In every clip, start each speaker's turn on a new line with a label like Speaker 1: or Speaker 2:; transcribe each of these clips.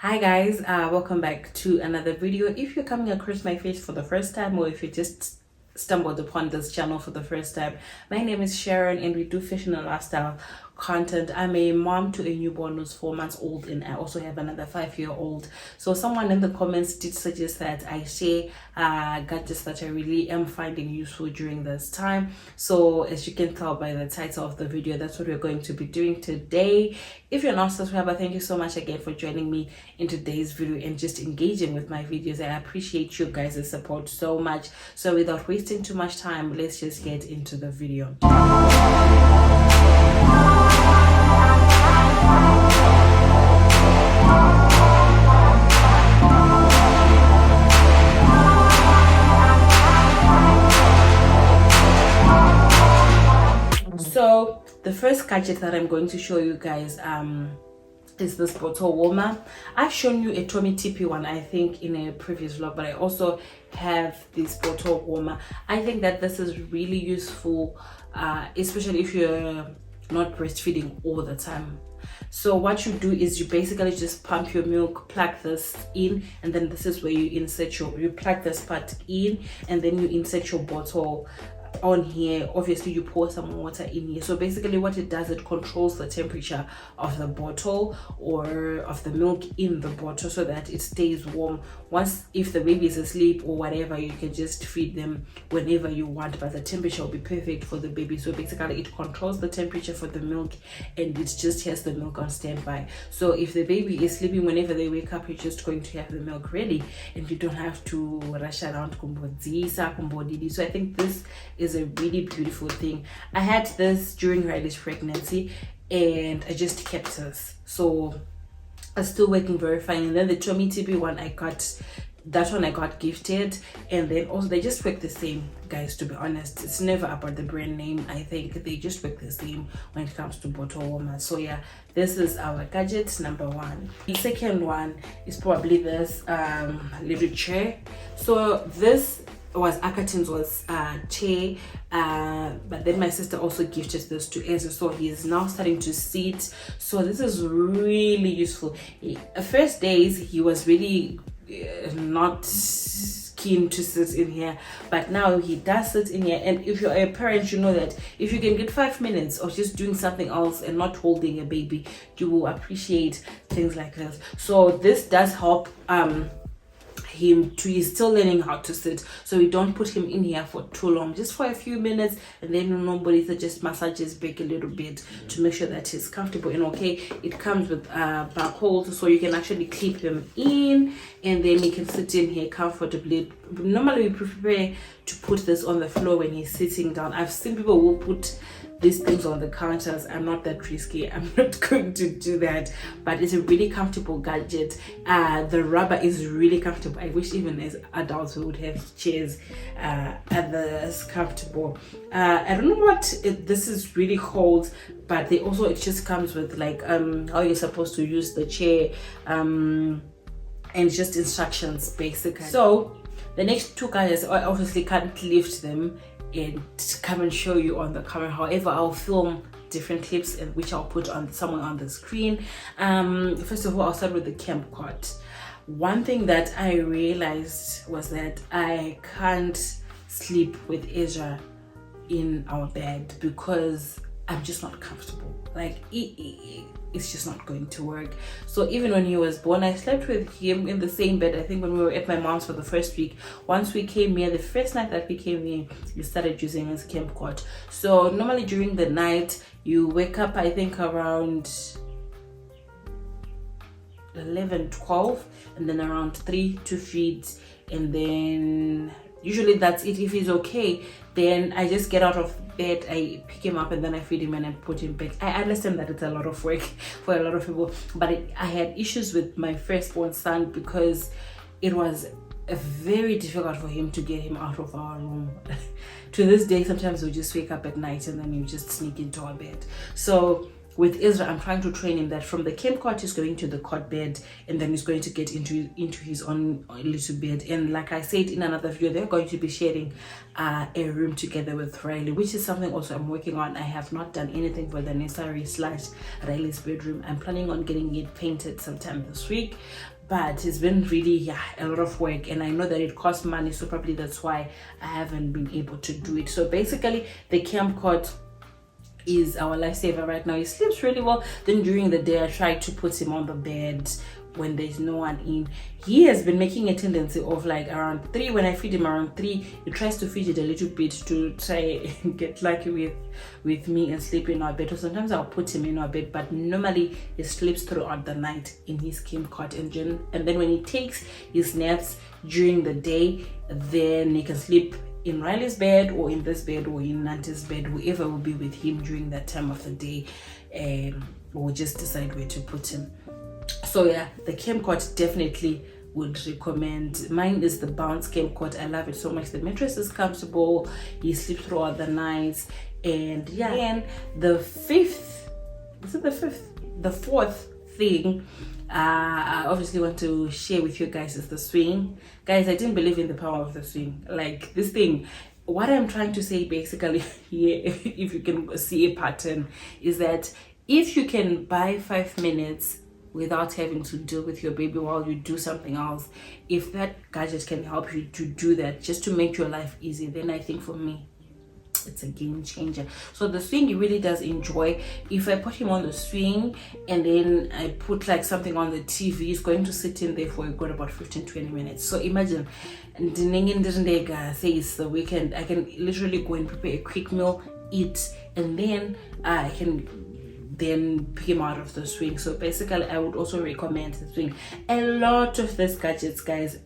Speaker 1: Hi guys, welcome back to another video. If you're coming across my face for the first time, or if you just stumbled upon this channel for the first time, my name is Sharron and we do fashion and lifestyle content. I'm a mom to a newborn who's 4 months old, and I also have another 5-year-old. So someone in the comments did suggest that I share gadgets that I really am finding useful during this time. So as you can tell by the title of the video, that's what we're going to be doing today. If you're not a subscriber, thank you so much again for joining me in today's video and just engaging with my videos. I appreciate you guys' support so much. So without wasting too much time, let's just get into the video. So the first gadget that I'm going to show you guys is this bottle warmer. I've shown you a Tommy Tippy one, I think, in a previous vlog, but I also have this bottle warmer. I think that this is really useful, especially if you're not breastfeeding all the time. So what you do is you basically just pump your milk, plug this in, and then this is where you insert you plug this part in, and then you insert your bottle on here. Obviously you pour some water in here. So basically what it does, it controls the temperature of the bottle or of the milk in the bottle so that it stays warm. Once, if the baby is asleep or whatever, you can just feed them whenever you want, but the temperature will be perfect for the baby. So basically it controls the temperature for the milk, and it just has the milk on standby. So if the baby is sleeping, whenever they wake up, you're just going to have the milk ready and you don't have to rush around. So I think this is a really beautiful thing. I had this during Riley's pregnancy and I just kept this, so it's still working very fine. And then the Tommy Tippy one, I got gifted, and then also they just work the same, guys. To be honest, it's never about the brand name. I think they just work the same when it comes to bottle warmers. So yeah, this is our gadget number one. The second one is probably this little chair. So this was Akatin's chair, but then my sister also gifted this to Ezra, so he's now starting to sit. So this is really useful. First days he was really not keen to sit in here, but now he does sit in here. And if you're a parent, you know that if you can get 5 minutes of just doing something else and not holding a baby, you will appreciate things like this. So this does help he's still learning how to sit, so we don't put him in here for too long, just for a few minutes, and then nobody just massages back a little bit to make sure that he's comfortable. And okay, it comes with back holes, so you can actually clip him in and then he can sit in here comfortably. Normally we prefer to put this on the floor when he's sitting down. I've seen people who put these things on the counters. I'm not that risky, I'm not going to do that, but it's a really comfortable gadget. The rubber is really comfortable. I wish even as adults we would have chairs that's comfortable. I don't know what this is really called, but they also, it just comes with like how you're supposed to use the chair, and just instructions basically. So the next two gadgets, I obviously can't lift them and come and show you on the camera. However, I'll film different clips and which I'll put on somewhere on the screen. First of all, I'll start with the camp cot. One thing that I realized was that I can't sleep with Ezra in our bed because I'm just not comfortable. Like it's just not going to work. So even when he was born, I slept with him in the same bed. I think when we were at my mom's for the first week. Once we came here, the first night that we came here, we started using his camp cot. So normally during the night, you wake up, I think around 11, 12, and then around 3 to feed, and then usually that's it. If he's okay, then I just get out of bed, I pick him up, and then I feed him and I put him back. I understand that it's a lot of work for a lot of people, but I had issues with my firstborn son because it was very difficult for him to get him out of our room. To this day, sometimes we just wake up at night and then we just sneak into our bed. So with Israel, I'm trying to train him that from the camp cot he's going to the cot bed, and then he's going to get into his own little bed. And like I said in another video, they're going to be sharing a room together with Riley, which is something also I'm working on. I have not done anything for the nursery / Riley's bedroom. I'm planning on getting it painted sometime this week, but it's been really a lot of work, and I know that it costs money, so probably that's why I haven't been able to do it. So basically the camp cot is our lifesaver right now. He sleeps really well. Then during the day I try to put him on the bed when there's no one in. He has been making a tendency of like around 3, when I feed him around 3, he tries to feed it a little bit to try and get lucky with me and sleep in our bed. So sometimes I'll put him in our bed, but normally he sleeps throughout the night in his camp cot, and then when he takes his naps during the day, then he can sleep in Riley's bed or in this bed or in Nante's bed, whoever will be with him during that time of the day. We'll just decide where to put him. So yeah, the camp cot definitely would recommend. Mine is the bounce camp cot. I love it so much. The mattress is comfortable, he sleeps throughout the nights. And yeah, and the fourth thing I obviously want to share with you guys is the swing. Guys, I didn't believe in the power of the swing. Like this thing, what I'm trying to say basically here, if you can see a pattern, is that if you can buy 5 minutes without having to deal with your baby while you do something else, if that gadget can help you to do that, just to make your life easy, then I think for me it's a game changer. So the swing, he really does enjoy. If I put him on the swing and then I put like something on the TV, he's going to sit in there for a good about 15-20 minutes. So imagine, say it's the weekend, I can literally go and prepare a quick meal, eat, and then I can then pick him out of the swing. So basically I would also recommend the swing. A lot of these gadgets, guys,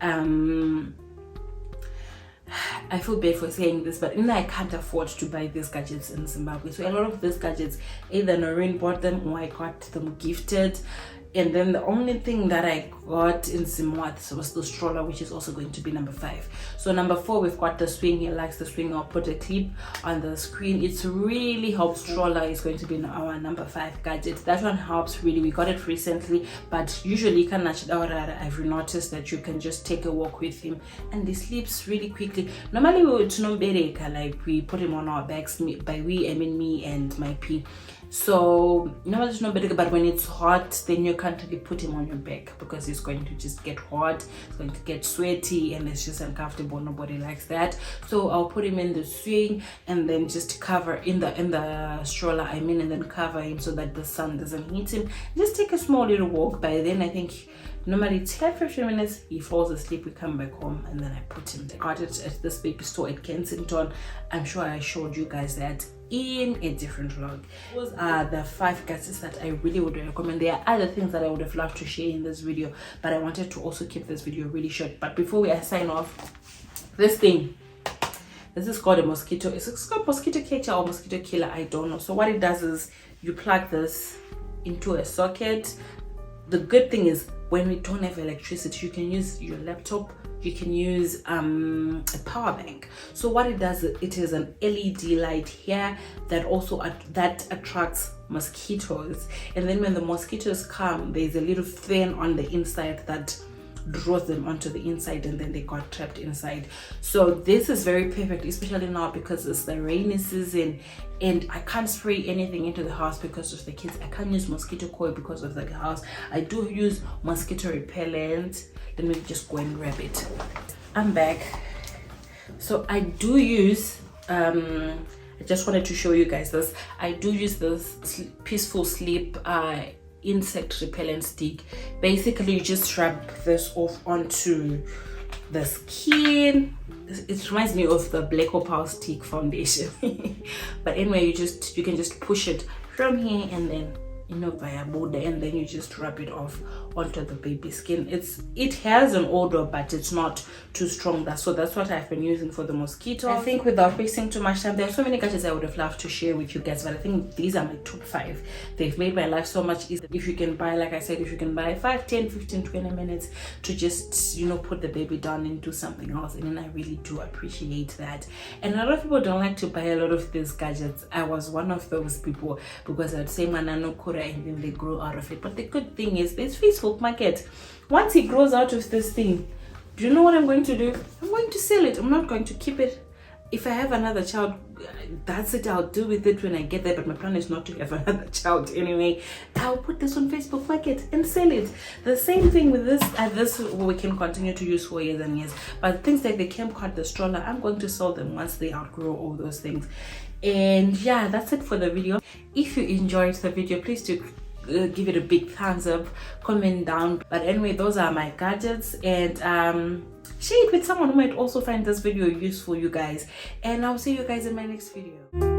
Speaker 1: I feel bad for saying this, but I can't afford to buy these gadgets in Zimbabwe. So a lot of these gadgets, either Noreen bought them or I got them gifted. And then the only thing that I got in Zimbabwe was the stroller, which is also going to be number 5. So number 4, we've got the swing. He likes the swing. I'll put a clip on the screen. It's really helps. Stroller is going to be our number 5 gadget. That one helps really. We got it recently, but usually I've noticed that you can just take a walk with him and he sleeps really quickly. Normally we would like we put him on our backs. By we, I mean me and my P. So normally it's not better, but when it's hot, then you can't really put him on your back because he's going to just get hot, it's going to get sweaty, and it's just uncomfortable. Nobody likes that. So I'll put him in the swing and then just cover in the stroller, and then cover him so that the sun doesn't hit him. Just take a small little walk. By then I think normally 10-15 minutes he falls asleep. We come back home and then I put him there. I got it at this baby store at Kensington. I'm sure I showed you guys that in a different vlog. Those are the 5 gadgets that I really would recommend. There are other things that I would have loved to share in this video, but I wanted to also keep this video really short. But before we sign off, this is called a Mosquito. It's called Mosquito Catcher or Mosquito Killer, I don't know. So what it does is you plug this into a socket. The good thing is when we don't have electricity, you can use your laptop, you can use a power bank. So what it does, it is an LED light here that also that attracts mosquitoes, and then when the mosquitoes come, there's a little fan on the inside that draws them onto the inside, and then they got trapped inside. So this is very perfect, especially now because it's the rainy season and I can't spray anything into the house because of the kids. I can't use mosquito coil because of the house. I do use mosquito repellent. Let me just go and grab it. I'm back. So I do use I just wanted to show you guys this. I do use this Peaceful Sleep insect repellent stick. Basically you just rub this off onto the skin. It reminds me of the Black Opal stick foundation. But anyway, you can just push it from here and then via border, and then you just rub it off onto the baby skin. It has an odor, but it's not too strong. So that's what I've been using for the Mosquito. I think without wasting too much time, there are so many gadgets I would have loved to share with you guys, but I think these are my top 5. They've made my life so much easier. If you can buy, like I said, if you can buy 5, 10, 15, 20 minutes to just, you know, put the baby down and do something else, and then I really do appreciate that. And a lot of people don't like to buy a lot of these gadgets. I was one of those people, because I'd say manano kura and then they grow out of it. But the good thing is there's Facebook market. Once he grows out of this thing, do you know what I'm going to do? I'm going to sell it. I'm not going to keep it. If I have another child, that's it. I'll deal with it when I get there. But my plan is not to have another child anyway. I'll put this on Facebook Market and sell it. The same thing with this. This we can continue to use for years and years. But things like the camcorder, the stroller, I'm going to sell them once they outgrow all those things. And yeah, that's it for the video. If you enjoyed the video, please do give it a big thumbs up, comment down. But anyway, those are my gadgets, and share it with someone who might also find this video useful, you guys. And I'll see you guys in my next video.